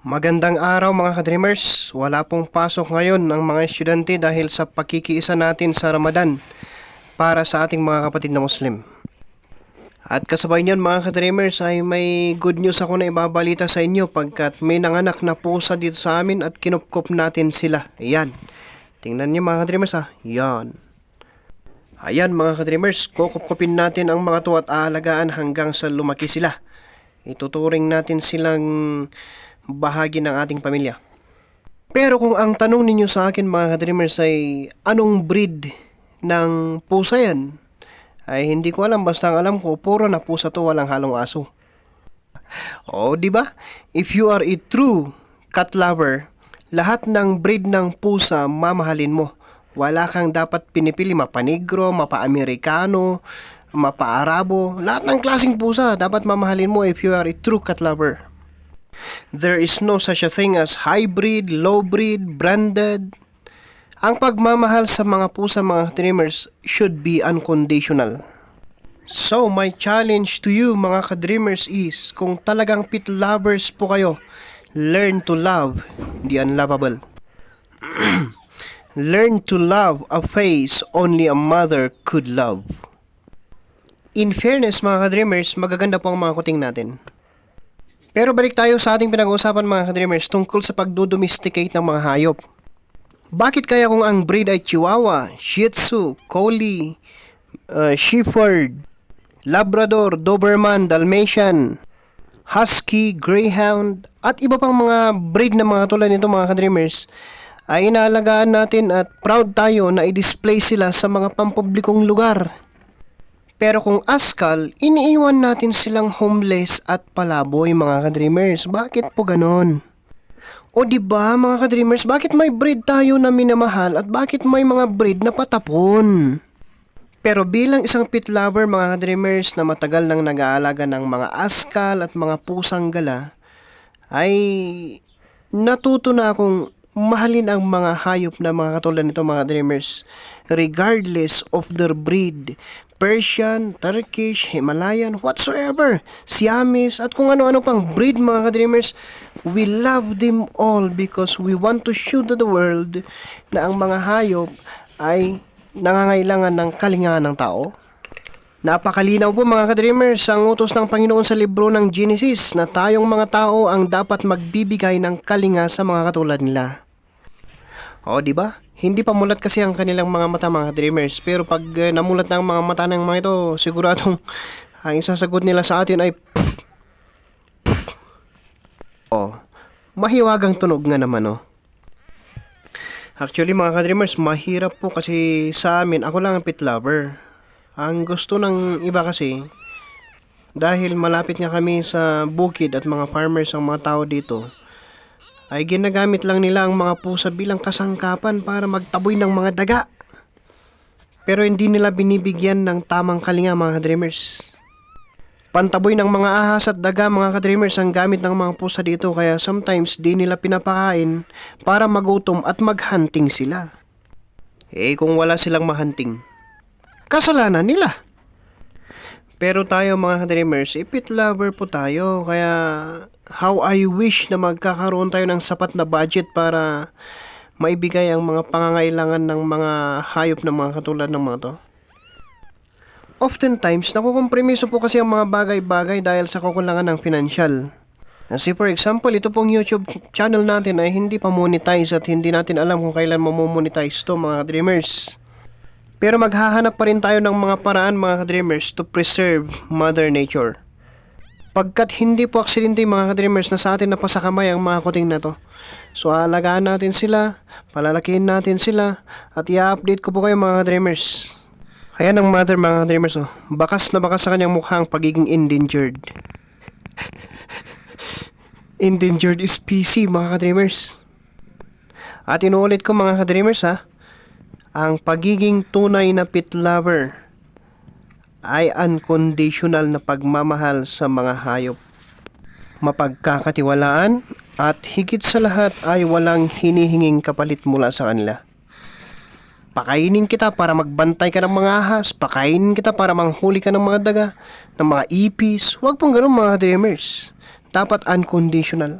Magandang araw mga ka-dreamers. Wala pong pasok ngayon ng mga estudyante dahil sa pakikiisa natin sa Ramadan para sa ating mga kapatid na Muslim. At kasabay niyan mga ka-dreamers ay may good news ako na ibabalita sa inyo pagkat may nanganak na pusa dito sa amin at kinupkop natin sila. Ayan. Tingnan niyo mga ka-dreamers ha. Yan. Ayan mga ka-dreamers, kukupkopin natin ang mga to at aalagaan hanggang sa lumaki sila. Ituturing natin silang bahagi ng ating pamilya. Pero kung ang tanong ninyo sa akin mga ka-dreamers ay anong breed ng pusa yan, ay hindi ko alam, basta ang alam ko puro na pusa to, walang halong aso. Oh, di ba? If you are a true cat lover, lahat ng breed ng pusa mamahalin mo. Wala kang dapat pinipili mapa-negro, mapa-Amerikano, mapa-Arabo. Lahat ng klaseng pusa dapat mamahalin mo if you are a true cat lover. There is no such a thing as hybrid, low breed, branded. Ang pagmamahal sa mga pusa mga dreamers should be unconditional. So my challenge to you mga ka-dreamers is, kung talagang pet lovers po kayo, learn to love the unlovable. Learn to love a face only a mother could love. In fairness mga ka-dreamers, magaganda po ang mga kuting natin. Pero balik tayo sa ating pinag-uusapan mga ka-dreamers tungkol sa pagdodomesticate ng mga hayop. Bakit kaya kung ang breed ay Chihuahua, Shih Tzu, Collie, Shepherd, Labrador, Doberman, Dalmatian, Husky, Greyhound, at iba pang mga breed na mga tulad nito mga ka-dreamers, ay inaalagaan natin at proud tayo na i-display sila sa mga pampublikong lugar. Pero kung askal, iniiwan natin silang homeless at palaboy mga ka-dreamers. Bakit po ganon? O diba mga ka-dreamers, bakit may breed tayo na minamahal at bakit may mga breed na patapon? Pero bilang isang pet lover mga ka-dreamers na matagal nang nag-aalaga ng mga askal at mga pusang gala, ay natuto na akong mahalin ang mga hayop na mga katulad nito mga dreamers, regardless of their breed. Persian, Turkish, Himalayan, whatsoever, Siamese, at kung ano-ano pang breed mga ka-dreamers, we love them all because we want to show to the world na ang mga hayop ay nangangailangan ng kalinga ng tao. Napakalinaw po mga ka-dreamers ang utos ng Panginoon sa libro ng Genesis na tayong mga tao ang dapat magbibigay ng kalinga sa mga katulad nila. O, di ba? Hindi pa mulat kasi ang kanilang mga mata mga dreamers, pero pag namulat na ang mga mata ng mga ito, siguradong ang isasagot nila sa atin ay mahiwagang tunog nga naman Actually mga ka-dreamers, mahirap po kasi sa amin, ako lang ang pet lover. Ang gusto ng iba kasi, dahil malapit nga kami sa bukid at mga farmers ang mga tao dito, ay ginagamit lang nila ang mga pusa bilang kasangkapan para magtaboy ng mga daga. Pero hindi nila binibigyan ng tamang kalinga mga ka-dreamers. Pantaboy ng mga ahas at daga mga ka-dreamers ang gamit ng mga pusa dito, kaya sometimes di nila pinapakain para magutom at maghunting sila. Kung wala silang mahunting, kasalanan nila. Pero tayo mga ka-dreamers, pet lover po tayo, kaya how I wish na magkakaroon tayo ng sapat na budget para maibigay ang mga pangangailangan ng mga hayop na mga katulad ng mga to. Oftentimes, nakukompromiso po kasi ang mga bagay-bagay dahil sa kukulangan ng financial. Kasi for example, ito pong YouTube channel natin ay hindi pa monetize at hindi natin alam kung kailan mamonetize to mga dreamers. Pero maghahanap pa rin tayo ng mga paraan mga ka-dreamers to preserve Mother Nature. Pagkat hindi po aksidente mga ka-dreamers na sa atin napasakamay ang mga kuting na to. So aalagaan natin sila, palalakihin natin sila, at i-update ko po kayo mga ka-dreamers. Ayan ang mother mga ka-dreamers bakas na bakas sa kanyang mukha ang pagiging endangered. Endangered species mga ka-dreamers. At inuulit ko mga ka-dreamers ang pagiging tunay na pet lover ay unconditional na pagmamahal sa mga hayop, mapagkakatiwalaan, at higit sa lahat ay walang hinihinging kapalit mula sa kanila. Pakainin kita para magbantay ka ng mga ahas, pakainin kita para manghuli ka ng mga daga, ng mga ipis. Huwag pong ganun mga dreamers. Dapat unconditional.